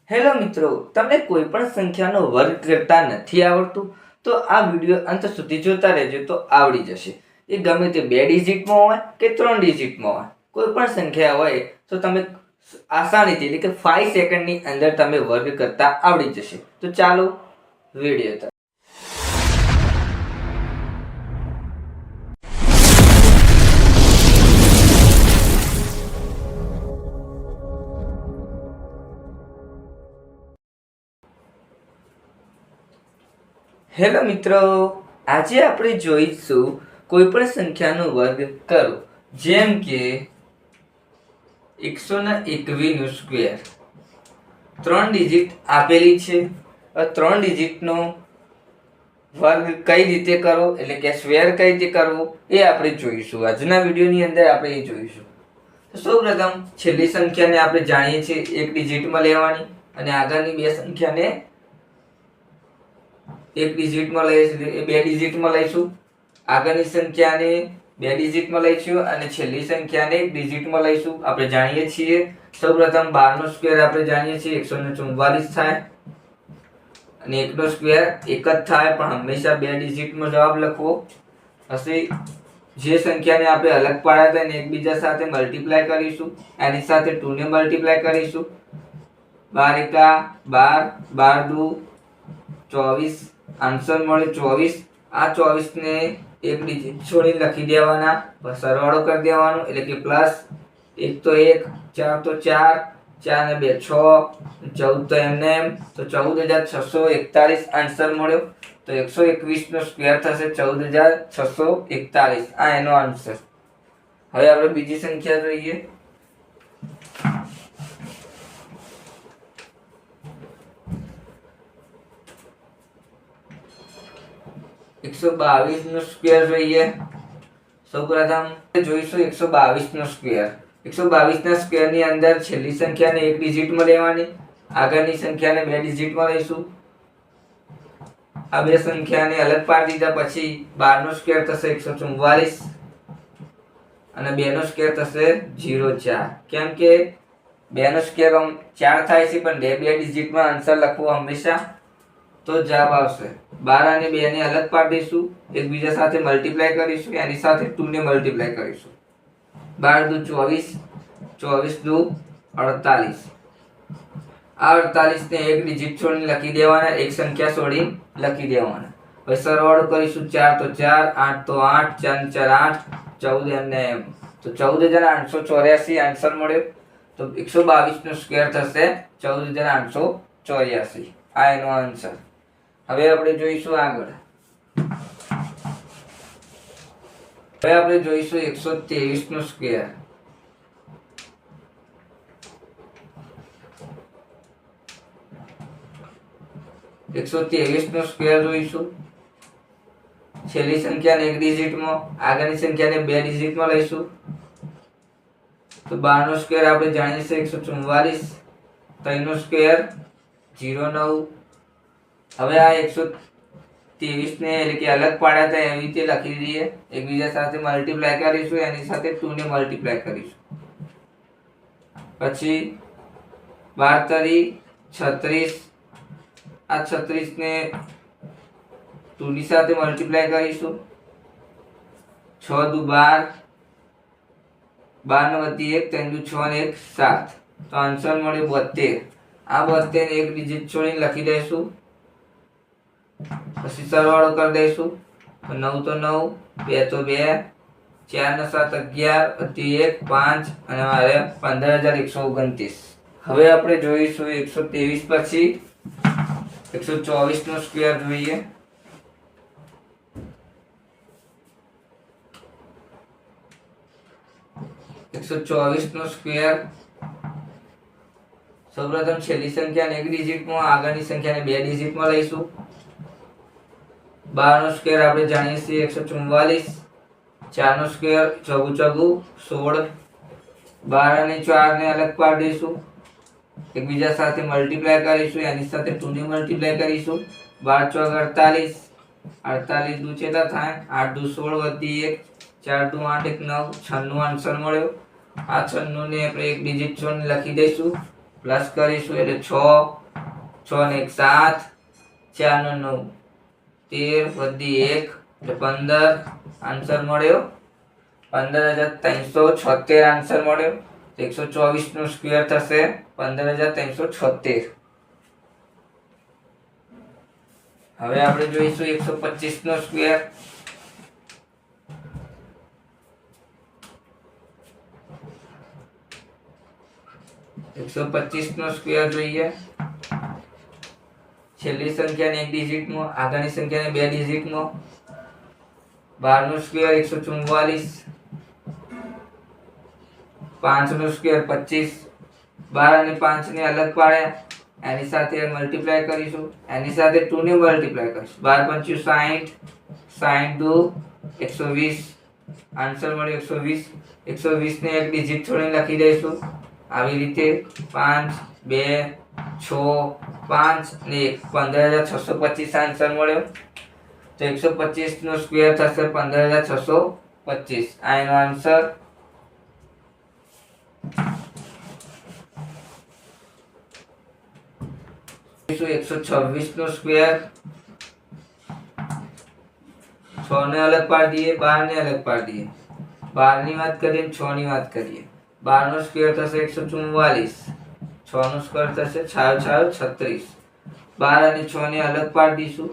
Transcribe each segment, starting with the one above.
Hello મિત્રો, તમને કોઈ પણ સંખ્યાનો વર્ગ કરતા નથી આવડતું તો આ વિડીયો અંત સુધી જોતા રહેજો તો આવડી જશે. એ ગમે તે 2 ડિજિટમાં હોય કે 3 ડિજિટમાં હોય, કોઈ પણ સંખ્યા હોય તો તમે આસાનીથી એટલે કે 5 સેકન્ડની અંદર તમે વર્ગ કરતા આવડી જશે. તો ચાલો વિડીયો તરફ. હેલો મિત્રો, આજે આપણે જોઈશું કોઈ પણ સંખ્યાનો વર્ગ કરો, જેમ કે 121 નો સ્ક્વેર. 3 ડિજિટ આપેલી છે. 3 ડિજિટનો વર્ગ કઈ રીતે કરવો એટલે કે સ્ક્વેર કઈ રીતે કરવો એ આપણે જોઈશું. આજના વિડીયોની અંદર આપણે એ જોઈશું. તો સૌપ્રથમ છેલ્લી સંખ્યાને આપણે જાણીએ છીએ 1 ડિજિટમાં લેવાની અને આગળની બે સંખ્યાને 1 ડિજિટમાં લઈશું, 2 ડિજિટમાં લઈશું. આગળની સંખ્યાને 2 ડિજિટમાં લઈશું અને છેલ્લી સંખ્યાને 1 ડિજિટમાં લઈશું. આપણે જાણીએ છીએ સૌપ્રથમ 12 નો સ્ક્વેર આપણે જાણીએ છીએ 144 થાય અને 1 નો સ્ક્વેર 1 જ થાય, પણ હંમેશા 2 ડિજિટમાં જવાબ લખવો હશે. જે સંખ્યાને આપણે અલગ પાડ્યા હતા એને એકબીજા સાથે મલ્ટીપ્લાય કરીશું, એની સાથે 2 ને મલ્ટીપ્લાય કરીશું. 12 એકા 12, 12 દુ 24, આન્સર મળે 24. આ 24 ને એક ડિજિટ છોડી લખી દેવાના, સરવાળો કરી દેવાનો એટલે કે પ્લસ 1 તો 1, 4 તો 4, 4 ને 2 6, 14 તો એમને એમ, તો 14641 આન્સર મળ્યો. તો 121 નો સ્ક્વેર થશે 14641. આ એનો આન્સર. હવે આપણે બીજી સંખ્યા જોઈએ. 122 નો સ્ક્વેર જોઈએ. સૌપ્રથમ જોઈશું 122 નો સ્ક્વેર. 122 ના સ્ક્વેર ની અંદર છેલ્લી સંખ્યાને 1 ડિજિટમાં લેવાની, આગળની સંખ્યાને 2 ડિજિટમાં લઈશું. આ બે સંખ્યાને અલગ પાડી દીધા પછી 12 નો સ્ક્વેર થશે 144 અને 2 નો સ્ક્વેર થશે 04. કેમ કે 2 નો સ્ક્વેર 4 થાય છે, પણ 2 ડિજિટમાં આન્સર લખવો હંમેશા, તો જવાબ આવશે. 12 અને 2 ને અલગ પાડી દઈશું, એકબીજા સાથે મલ્ટીપ્લાય કરીશું, એની સાથે 2 ને મલ્ટીપ્લાય કરીશું. 12 દુ 24, 24 દુ 48. આ 48 ને એક ડિજિટ છોડીને લખી દેવાના, એક સંખ્યા છોડીને લખી દેવાના. હવે સરવાળો કરીશું. 4 તો 4, 8 તો 8, 4 4 8, 14 એમને એમ, તો 14884 આન્સર મળ્યો. તો 122 નો સ્ક્વેર થશે 14884. આ એનો આન્સર. હવે આપણે જોઈશું આગળ. હવે આપણે જોઈશું 123 નો સ્ક્વેર. 123 નો સ્ક્વેર જોઈશું. છેલ્લી સંખ્યાને 1 ડિજિટમાં, આગળની સંખ્યાને 2 ડિજિટમાં લઈશું. તો 12 નો સ્ક્વેર આપણે જાણીએ છીએ 144, 3 નો સ્ક્વેર 09. હવે આ 123 ને એટલે કે અલગ પાડ્યા હતા એવી રીતે લખી દઈએ, એકબીજા સાથે મલ્ટીપ્લાય કરીશું, એની સાથે 2 ને મલ્ટીપ્લાય કરીશું. પછી 12 તરી 36, આ 36 ને 2 ની સાથે મલ્ટીપ્લાય કરીશું. 6 દુ 12, 12 નો વધી 1, 3 દુ 6 ને 1 7, તો આન્સર મળ્યો 72. આ 72 ને એક ડિજિટ છોડીને લખી દઈશું, પછી સરવાળો કરી દઈશું. 9 તો 9, 2 તો 2, 4 ને 7 11, વધી 1 5 અને મારે 15129. હવે આપણે જોઈશું 123 પછી 124 નો સ્ક્વેર જોઈએ. 124 નો સ્ક્વેર. સૌપ્રથમ છેલ્લી સંખ્યાને 1 ડિજિટમાં, આગળની સંખ્યાને 2 ડિજિટમાં લઈશું. 12 નો સ્ક્વેર આપણે જાણીએ છીએ 144, 4 નો સ્ક્વેર 4 4 16, 12 અને 4 ને અલગ પાડી દઈશું, એકબીજા સાથે મલ્ટીપ્લાય કરીશું, એની સાથે 2 ને મલ્ટીપ્લાય કરીશું. 12 ચોક 48, 48 દુ કેટલા થાય 8 દુ 16, વધી 1, 4 દુ 8, 1 9, 96 આન્સર મળ્યો. આ 96 ને આપણે એક ડિજિટ છોડીને લખી દઈશું, પ્લસ કરીશું એટલે 6 6 ને 1 7 4 ને 9 13 વધી 1 એટલે 15 આન્સર મળ્યો 15,376 આન્સર મળ્યો. 124 નો સ્ક્વેર થશે 15,376. હવે આપણે જોઈશું 125 નો સ્ક્વેર. નો સ્ક્વેર જોઈએ. છેલ્લી સંખ્યાને એક ડિજિટમાં, આગળની સંખ્યાને બે ડિજિટમાં. 12 નો સ્ક્વેર 144, 5 નો સ્ક્વેર 25. 12 અને 5 ને અલગ પાડ્યા, એની સાથે મલ્ટીપ્લાય કરીશું, એની સાથે 2 ને મલ્ટીપ્લાય કરીશું. 12 × 5 = 60, 60 × 2 = 120. આન્સર મળ્યો 120. 120 ને એક ડિજિટ છોડીને લખી દઈશું આવી રીતે 5 2 6 5 ને 1 15,625 આન્સર મળ્યો. તો 125 નો સ્ક્વેર થશે 15,625. આ એનો આન્સર. તો 126 નો સ્ક્વેર. 6 ને અલગ પાડી દઈએ, 12 ને અલગ પાડી દઈએ. 12 ની વાત કરીએ, 6 ની વાત કરીએ. 12 નો સ્ક્વેર થશે 144, 6 નો સ્ક્વેર થશે 6 × 6 = 36. 12 અને 6 ને અલગ પાડી દઈશું,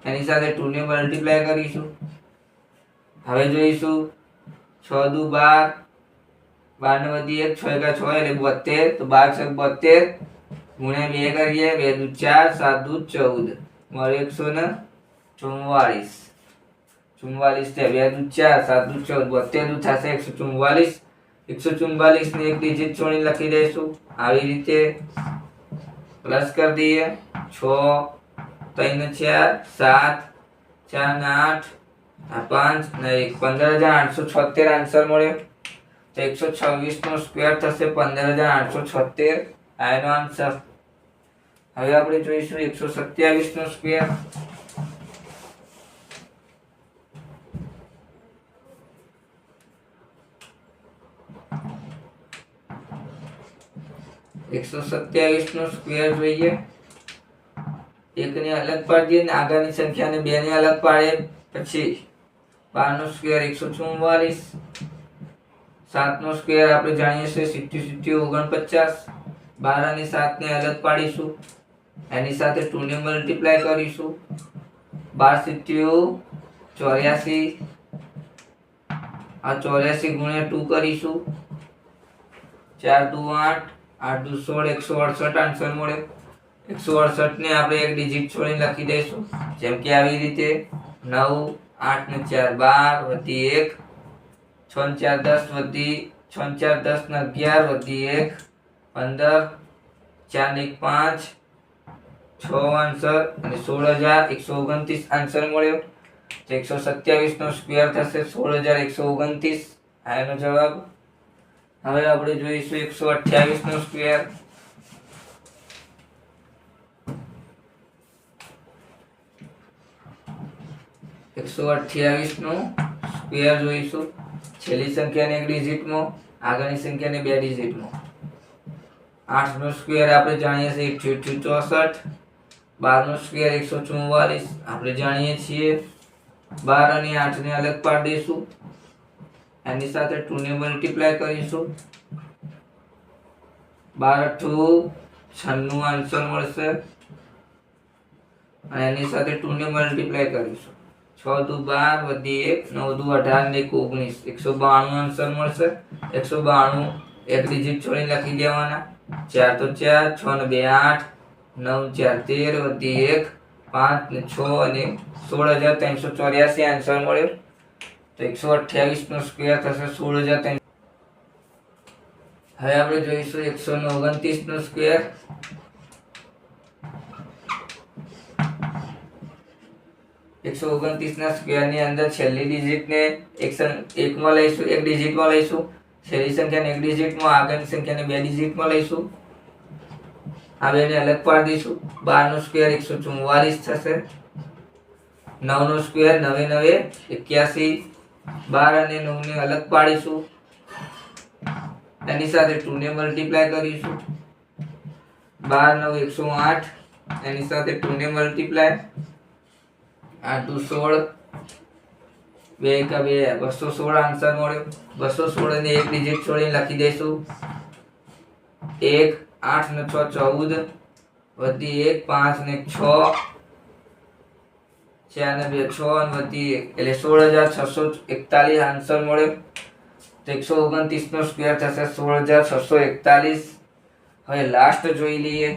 એની સાથે 2 ને મલ્ટીપ્લાય કરીશું. હવે જોઈશું 6 દુ 12, 12 ને વધી 1, 6 × 6 એટલે 72. તો 12 × 72 ગુણ્યા 2 કરીએ, 2 દુ 4, 7 દુ 14 મળે 144. 44 છે 2 દુ 4, 7 દુ 14, 72 દુ થશે 144. 144 ને એક ડિજિટ છોડી લખી દઈશું આવી રીતે. પ્લસ કરી દઈએ 6 3 ને 4 7 4 ને 8 આ 5 ને 1 15,876 આન્સર મળ્યો. તો 126 નો સ્ક્વેર થશે 15,876. આ એનો આન્સર. હવે આપણે જોઈશું 127 નો સ્ક્વેર. 127 નો સ્ક્વેર જોઈએ. એકને અલગ પાડીએ ને આગળની સંખ્યાને બે ને અલગ પાડીએ. પછી 12 નો સ્ક્વેર 144, 7 નો સ્ક્વેર આપણે જાણીએ છીએ 70 49. 12 અને 7 ને અલગ પાડીશું, એની સાથે 2 ને મલ્ટીપ્લાય કરીશું. 12 84, આ 84 ગુણ્યા 2 કરીશું. 4 દુ 8, 8 દુ 16, 168 આન્સર મળે. 168 ને આપણે એક ડિજિટ છોડીને લખી દઈશું જેમ કે આવી રીતે 9 8 ને 4 12 વધી 1 6 ને 4 10 વધી 6 ને 4 10 ને 11 વધી 1 15 4 ને 1 5 6 આન્સર અને 16,129 આન્સર મળ્યો. તો 127 નો સ્ક્વેર થશે 16,129. આ એનો જવાબ. હવે આપણે જોઈશું 128 નો સ્ક્વેર. 128 નો સ્ક્વેર જોઈશું. છેલ્લી સંખ્યાને એક ડિજિટમાં, આગળની સંખ્યાને બે ડિજિટમાં. 8 નો સ્ક્વેર આપણે જાણીએ છીએ 64. 12 નો સ્ક્વેર 144 આપણે જાણીએ છીએ. 12 અને 8 ને અલગ પાડી દઈશું, એની સાથે 2 ને મલ્ટીપ્લાય કરીશું. 12 × 8 = 96 આન્સર મળશે અને એની સાથે 2 ને મલ્ટીપ્લાય કરીશું. 6 દુ 12 વધી 1 9 દુ 18 ને 19 192 આન્સર મળશે. 192 એક ડિજિટ છોડીને લખી દેવાના. 4 તો 4, 6 ને 2 8, 9 4 13 વધી 1 5 ને 6 અને 16,384 આન્સર મળ્યો. તો 128 નો સ્ક્વેર થશે 16,300. હવે આપણે જોઈશું 129 નો સ્ક્વેર. 129 ના સ્ક્વેર ની અંદર છેલ્લી ડિજિટ ને એકમાં લઈશું, એક ડિજિટમાં લઈશું. છેલ્લી સંખ્યાને એક ડિજિટમાં, આગળની સંખ્યાને બે ડિજિટમાં લઈશું. આ બેને અલગ પાડી દઈશું. 12 નો સ્ક્વેર 144 થશે. 9 નો સ્ક્વેર 9 9 81. 12 અને 9 ને અલગ પાડીશું, એની સાથે 2 ને મલ્ટીપ્લાય કરીશું. 12 9 108 એની સાથે 2 ને મલ્ટીપ્લાય 8 2 16 2 1 2 216 આન્સર મળ્યો. 216 ને એક ડિજિટ છોડીને લખી દઈશું 1 8 ને 6 14 વધી 1 5 ને 6 4 ને 2 6 અને વધી 1 એટલે 16641 આન્સર મળ્યો. તો 129 નો સ્ક્વેર થશે 16641. હવે લાસ્ટ જોઈ લઈએ.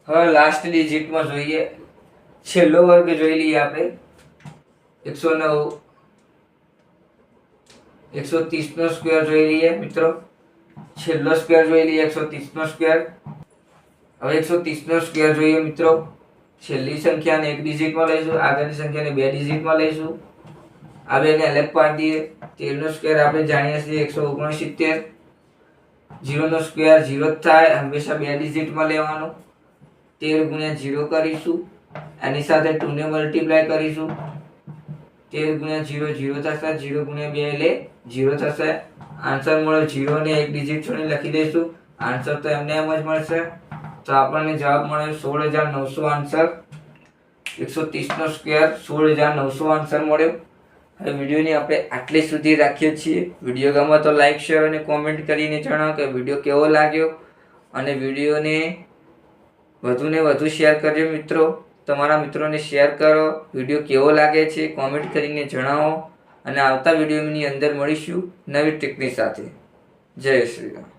હવે લાસ્ટ ડિજિટમાં જોઈએ, છેલ્લો વર્ગ જોઈ લઈએ આપણે. 109 130 નો સ્ક્વેર જોઈ લઈએ મિત્રો. છેલ્લો સ્ક્વેર જોઈ લઈએ 130 નો સ્ક્વેર. હવે 130 નો સ્ક્વેર જોઈએ મિત્રો. છેલ્લી સંખ્યાને એક ડિજિટમાં લઈશું, આગળની સંખ્યાને બે ડિજિટમાં લઈશું. આ બેને અલગ પાડી દઈએ. 13 નો સ્ક્વેર આપણે જાણીએ છીએ 169. 0 નો સ્ક્વેર 0 જ થાય, હંમેશા બે ડિજિટમાં લેવાનો. 13 ગુણ્યા 0 કરીશું, એની સાથે 2 ને મલ્ટીપ્લાય કરીશું. 13 ગુણ્યા 0 0 થશે, 0 ગુણ્યા 2 એટલે 0 થશે. આન્સર મળ્યો. 0 ને એક ડિજિટ છોડીને લખી દઈશું. આન્સર તો એમને એમ જ મળશે. તો આપણને જવાબ મળ્યો 16900 આન્સર. 130 નો સ્ક્વેર 16900 આન્સર મળ્યો. હવે વિડીયોની આપણે આટલી સુધી રાખીએ છીએ. વિડીયો ગમે તો લાઈક શેર અને કોમેન્ટ કરીને જણાવો કે વિડીયો કેવો લાગ્યો, અને વિડીયોને વધુને વધુ શેર કરજો મિત્રો. તમારા મિત્રોને શેર કરો. વિડીયો કેવો લાગે છે કોમેન્ટ કરીને જણાવો, અને આવતા વિડીયોની અંદર મળીશું નવી ટેકનિક સાથે. જય શ્રી રામ.